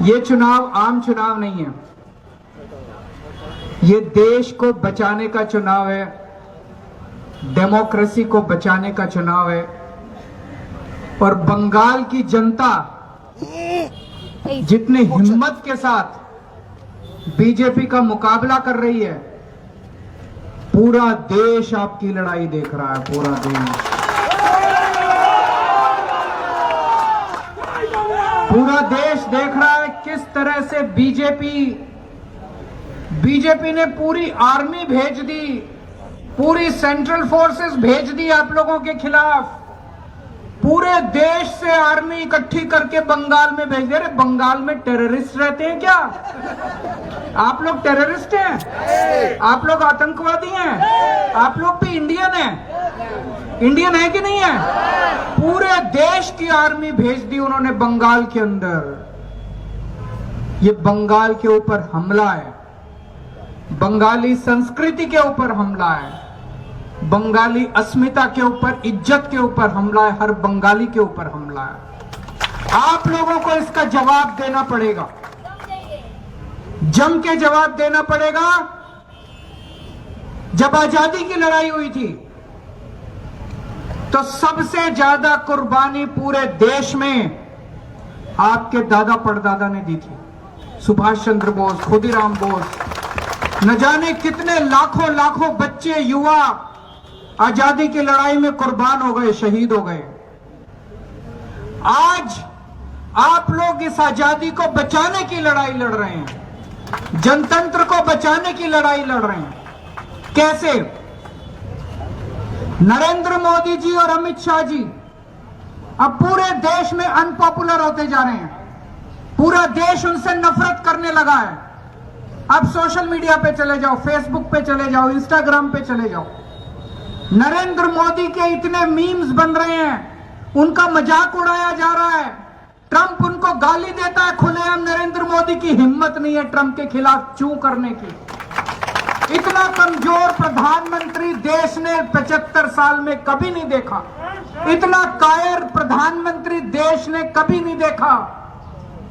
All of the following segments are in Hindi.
ये चुनाव आम चुनाव नहीं है, ये देश को बचाने का चुनाव है, डेमोक्रेसी को बचाने का चुनाव है। और बंगाल की जनता जितनी हिम्मत के साथ बीजेपी का मुकाबला कर रही है, पूरा देश आपकी लड़ाई देख रहा है, पूरा देश, पूरा देश देख रहा है किस तरह से बीजेपी ने पूरी आर्मी भेज दी, पूरी सेंट्रल फोर्सेस भेज दी आप लोगों के खिलाफ। पूरे देश से आर्मी इकट्ठी करके बंगाल में भेज दे रहे। बंगाल में टेररिस्ट रहते हैं क्या? आप लोग टेररिस्ट हैं? आप लोग आतंकवादी हैं? आप लोग भी इंडियन हैं? इंडियन है कि नहीं है? पूरे देश की आर्मी भेज दी उन्होंने बंगाल के अंदर। ये बंगाल के ऊपर हमला है, बंगाली संस्कृति के ऊपर हमला है, बंगाली अस्मिता के ऊपर, इज्जत के ऊपर हमला है, हर बंगाली के ऊपर हमला है। आप लोगों को इसका जवाब देना पड़ेगा, जम के जवाब देना पड़ेगा। जब आजादी की लड़ाई हुई थी तो सबसे ज्यादा कुर्बानी पूरे देश में आपके दादा परदादा ने दी थी। सुभाष चंद्र बोस, खुदीराम बोस, न जाने कितने लाखों लाखों बच्चे, युवा आजादी की लड़ाई में कुर्बान हो गए, शहीद हो गए। आज आप लोग इस आजादी को बचाने की लड़ाई लड़ रहे हैं, जनतंत्र को बचाने की लड़ाई लड़ रहे हैं। कैसे? नरेंद्र मोदी जी और अमित शाह जी अब पूरे देश में अनपॉपुलर होते जा रहे हैं, पूरा देश उनसे नफरत करने लगा है। अब सोशल मीडिया पे चले जाओ, फेसबुक पे चले जाओ, इंस्टाग्राम पे चले जाओ, नरेंद्र मोदी के इतने मीम्स बन रहे हैं, उनका मजाक उड़ाया जा रहा है। ट्रंप उनको गाली देता है खुलेआम। नरेंद्र मोदी की हिम्मत नहीं है ट्रंप के खिलाफ चू करने की। इतना कमजोर प्रधानमंत्री देश ने 75 साल में कभी नहीं देखा। इतना कायर प्रधानमंत्री देश ने कभी नहीं देखा।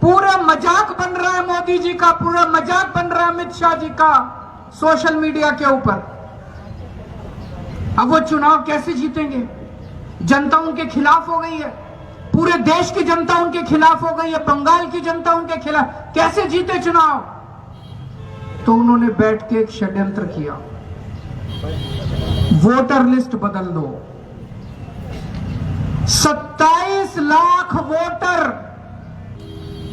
पूरा मजाक बन रहा है मोदी जी का, पूरा मजाक बन रहा है अमित शाह जी का सोशल मीडिया के ऊपर। अब वो चुनाव कैसे जीतेंगे? जनता उनके खिलाफ हो गई है, पूरे देश की जनता उनके खिलाफ हो गई है, बंगाल की जनता उनके खिलाफ। कैसे जीते चुनाव? तो उन्होंने बैठ के एक षड्यंत्र किया, वोटर लिस्ट बदल दो। 27 लाख वोटर,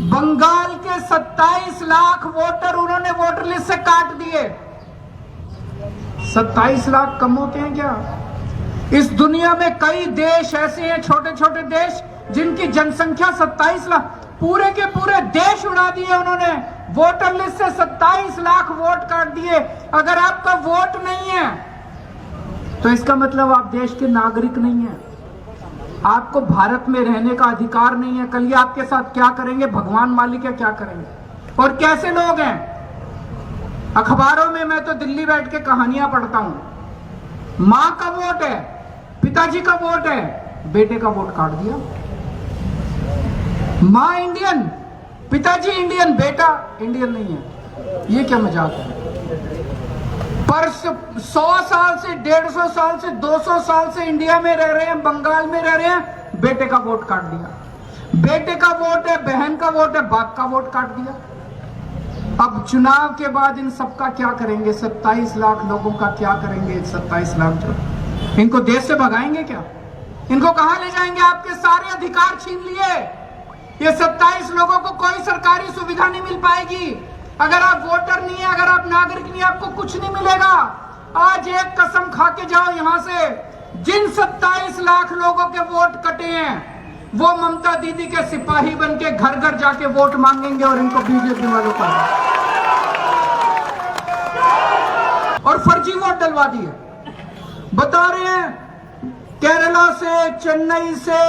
बंगाल के 27 लाख वोटर उन्होंने वोटर लिस्ट से काट दिए। 27 लाख कम होते हैं क्या? इस दुनिया में कई देश ऐसे हैं, छोटे छोटे देश, जिनकी जनसंख्या 27 लाख, पूरे के पूरे देश उड़ा दिए उन्होंने। वोटर लिस्ट से 27 लाख वोट काट दिए। अगर आपका वोट नहीं है तो इसका मतलब आप देश के नागरिक नहीं है, आपको भारत में रहने का अधिकार नहीं है। कल ये आपके साथ क्या करेंगे भगवान मालिक है, क्या करेंगे। और कैसे लोग हैं? अखबारों में मैं तो दिल्ली बैठ के कहानियां पढ़ता हूं। मां का वोट है, पिताजी का वोट है, बेटे का वोट काट दिया। मां इंडियन, पिताजी इंडियन, बेटा इंडियन नहीं है। ये क्या मजाक है? पर 100 साल से, 150 साल से, 200 साल से इंडिया में रह रहे हैं, बंगाल में रह रहे हैं, बेटे का वोट काट दिया। बेटे का वोट है, बहन का वोट है, बाप का वोट काट दिया। अब चुनाव के बाद इन सबका क्या करेंगे? 27 लाख लोगों का क्या करेंगे? 27 लाख जो, इनको देश से भगाएंगे क्या? इनको कहां ले जाएंगे? आपके सारे अधिकार छीन लिए। ये 27 लोगों को कोई सरकारी सुविधा नहीं मिल पाएगी। अगर आप वोटर नहीं है, अगर आप नागरिक नहीं, आपको कुछ नहीं मिलेगा। आज एक कसम खा के जाओ यहां से, जिन 27 लाख लोगों के वोट कटे हैं वो ममता दीदी के सिपाही बन के घर घर जाके वोट मांगेंगे और इनको बीजेपी वालों को और फर्जी वोट डलवा दिए। बता रहे हैं केरला से, चेन्नई से,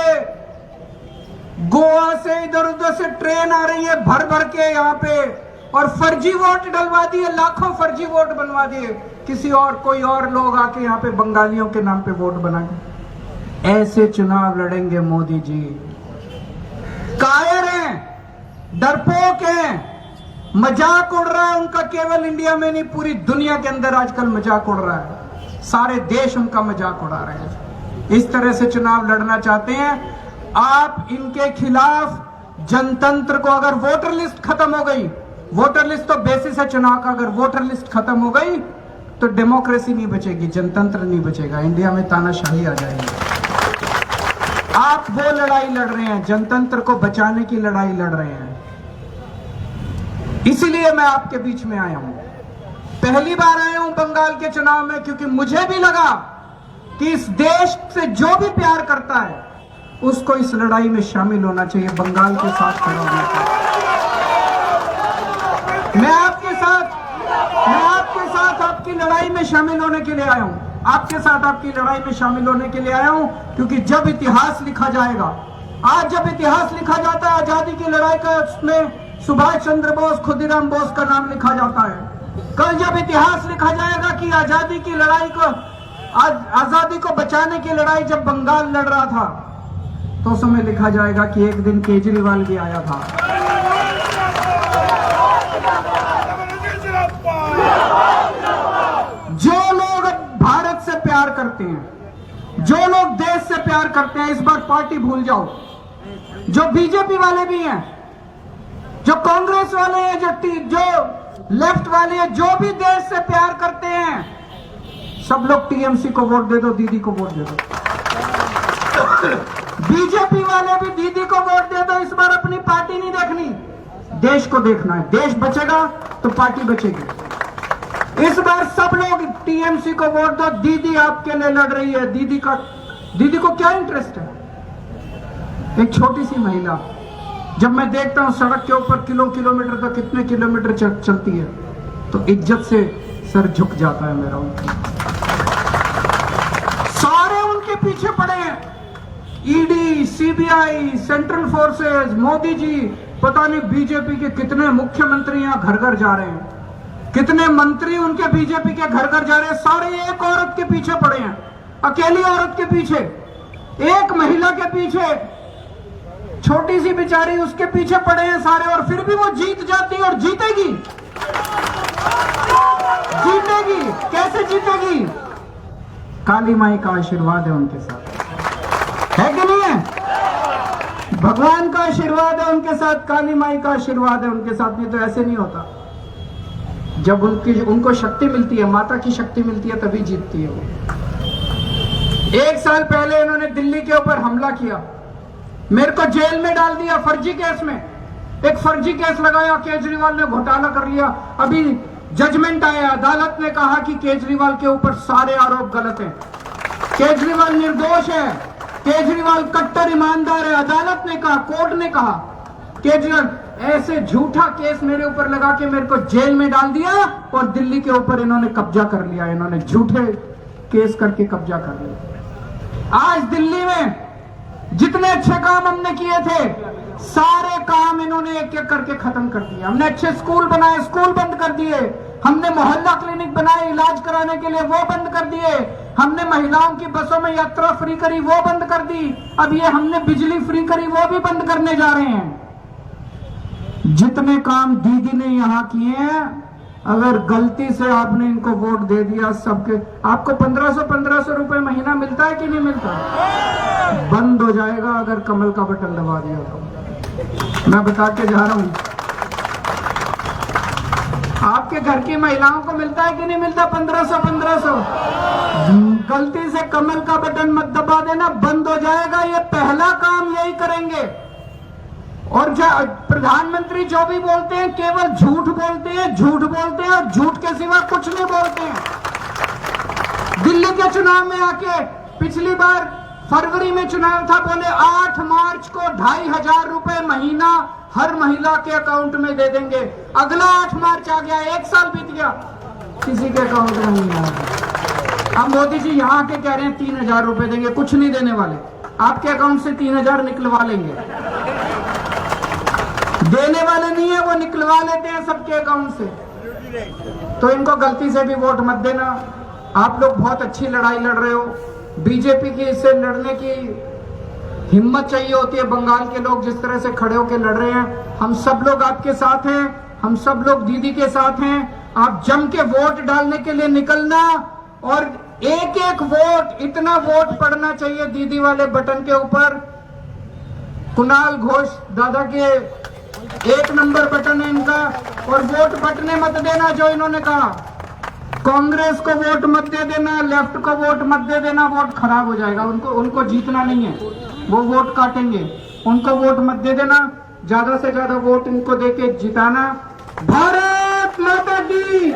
गोवा से, इधर उधर से ट्रेन आ रही है भर भर के यहाँ पे, और फर्जी वोट डलवा दिए, लाखों फर्जी वोट बनवा दिए। किसी और, कोई और लोग आके यहाँ पे बंगालियों के नाम पे वोट बना के ऐसे चुनाव लड़ेंगे मोदी जी। कायर हैं, डरपोक हैं, मजाक उड़ रहा है उनका। केवल इंडिया में नहीं, पूरी दुनिया के अंदर आजकल मजाक उड़ रहा है। सारे देश उनका मजाक उड़ा रहे हैं। इस तरह से चुनाव लड़ना चाहते हैं आप। इनके खिलाफ जनतंत्र को, अगर वोटर लिस्ट खत्म हो गई, वोटर लिस्ट तो बेसिस है चुनाव का, अगर वोटर लिस्ट खत्म हो गई तो डेमोक्रेसी नहीं बचेगी, जनतंत्र नहीं बचेगा, इंडिया में तानाशाही आ जाएगी। आप वो लड़ाई लड़ रहे हैं, जनतंत्र को बचाने की लड़ाई लड़ रहे हैं। इसीलिए मैं आपके बीच में आया हूं। पहली बार आया हूं बंगाल के चुनाव में, क्योंकि मुझे भी लगा कि इस देश से जो भी प्यार करता है उसको इस लड़ाई में शामिल होना चाहिए, बंगाल के साथ खड़ा होना चाहिए। मैं आपके साथ आपकी लड़ाई में शामिल होने के लिए आया हूं। आपके साथ आपकी लड़ाई में शामिल होने के लिए आया हूं, क्योंकि जब इतिहास लिखा जाएगा, आज जब इतिहास लिखा जाता है आजादी की लड़ाई का, उसमें सुभाष चंद्र बोस, खुदीराम बोस का नाम लिखा जाता है। कल जब इतिहास लिखा जाएगा कि आजादी की लड़ाई को, आजादी को बचाने की लड़ाई जब बंगाल लड़ रहा था, तो उस समय लिखा जाएगा कि एक दिन केजरीवाल भी आया था। जो लोग भारत से प्यार करते हैं, जो लोग देश से प्यार करते हैं, इस बार पार्टी भूल जाओ। जो बीजेपी वाले भी हैं, जो कांग्रेस वाले हैं, जो लेफ्ट वाले हैं, जो भी देश से प्यार करते हैं, सब लोग टीएमसी को वोट दे दो, दीदी को वोट दे दो। बीजेपी वाले भी दीदी को वोट दे दो। इस बार अपनी पार्टी नहीं देखनी, देश को देखना है। देश बचेगा तो पार्टी बचेगी। इस बार सब लोग टीएमसी को वोट दो। दीदी आपके लिए लड़ रही है। दीदी को क्या इंटरेस्ट है? एक छोटी सी महिला, जब मैं देखता हूं सड़क के ऊपर किलोमीटर तो कितने किलोमीटर चलती है, तो इज्जत से सर झुक जाता है मेरा। सारे उनके पीछे पड़े हैं, ED, CBI, central forces, Modi ji, पता नहीं बीजेपी के कितने मुख्यमंत्री यहां घर घर जा रहे हैं, कितने मंत्री उनके बीजेपी के घर घर जा रहे हैं। सारे एक औरत के पीछे पड़े हैं, अकेली औरत के पीछे, एक महिला के पीछे, छोटी सी बेचारी, उसके पीछे पड़े हैं सारे। और फिर भी वो जीत जाती है और जीतेगी। जीतेगी कैसे जीतेगी? काली माई का आशीर्वाद है उनके साथ, है कि नहीं है? भगवान का आशीर्वाद है उनके साथ, काली माई का आशीर्वाद है उनके साथ। नहीं तो ऐसे नहीं होता। जब उनको शक्ति मिलती है, माता की शक्ति मिलती है, तभी जीतती है वो। 1 साल पहले इन्होंने दिल्ली के ऊपर हमला किया, मेरे को जेल में डाल दिया फर्जी केस में। एक फर्जी केस लगाया, केजरीवाल ने घोटाला कर लिया। अभी जजमेंट आया, अदालत ने कहा कि केजरीवाल के ऊपर सारे आरोप गलत हैं, केजरीवाल निर्दोष है, केजरीवाल कट्टर ईमानदार है। अदालत ने कहा, कोर्ट ने कहा, केजरीवाल ऐसे झूठा केस मेरे ऊपर लगा के मेरे को जेल में डाल दिया और दिल्ली के ऊपर इन्होंने कब्जा कर लिया। इन्होंने झूठे केस करके कब्जा कर लिया। आज दिल्ली में जितने अच्छे काम हमने किए थे, सारे काम इन्होंने एक एक करके खत्म कर दिया। हमने अच्छे स्कूल बनाए, स्कूल बंद कर दिए। हमने मोहल्ला क्लिनिक बनाए इलाज कराने के लिए, वो बंद कर दिए। हमने महिलाओं की बसों में यात्रा फ्री करी, वो बंद कर दी। अब ये हमने बिजली फ्री करी, वो भी बंद करने जा रहे हैं। जितने काम दीदी ने यहाँ किए हैं, अगर गलती से आपने इनको वोट दे दिया, सबके आपको 1500 रुपए महीना मिलता है कि नहीं मिलता? बंद हो जाएगा अगर कमल का बटन दबा दिया तो। मैं बता के जा रहा हूं, आपके घर की महिलाओं को मिलता है कि नहीं मिलता 1500? गलती से कमल का बटन मत दबा देना, बंद हो जाएगा। ये पहला काम यही करेंगे। और प्रधानमंत्री जो भी बोलते हैं केवल झूठ बोलते हैं, झूठ बोलते हैं और झूठ के सिवा कुछ नहीं बोलते हैं। दिल्ली के चुनाव में आके, पिछली बार फरवरी में चुनाव था, बोले 8 मार्च को 2500 रुपए महीना हर महिला के अकाउंट में दे देंगे। अगला 8 मार्च आ गया, 1 साल बीत गया, किसी के अकाउंट में नहीं आया। अब मोदी जी यहाँ आके कह रहे हैं 3000 रुपए देंगे, कुछ नहीं देने वाले। आपके अकाउंट से 3000 निकलवा लेंगे। देने वाले नहीं है, वो निकलवा लेते हैं सबके अकाउंट से। तो इनको गलती से भी वोट मत देना। आप लोग बहुत अच्छी लड़ाई लड़ रहे हो। बीजेपी की इससे लड़ने की हिम्मत चाहिए होती है। बंगाल के लोग जिस तरह से खड़े होकर लड़ रहे हैं, हम सब लोग आपके साथ हैं, हम सब लोग दीदी के साथ हैं। आप जम के वोट डालने के लिए निकलना और एक एक वोट, इतना वोट पड़ना चाहिए दीदी वाले बटन के ऊपर। कुणाल घोष दादा के 1 नंबर बटन है इनका, और वोट बटने मत देना जो इन्होंने कहा। कांग्रेस को वोट मत दे देना, लेफ्ट को वोट मत दे देना, वोट खराब हो जाएगा। उनको जीतना नहीं है, वो वोट काटेंगे। उनको वोट मत दे देना, ज्यादा से ज्यादा वोट इनको देके जिताना। भारत माता की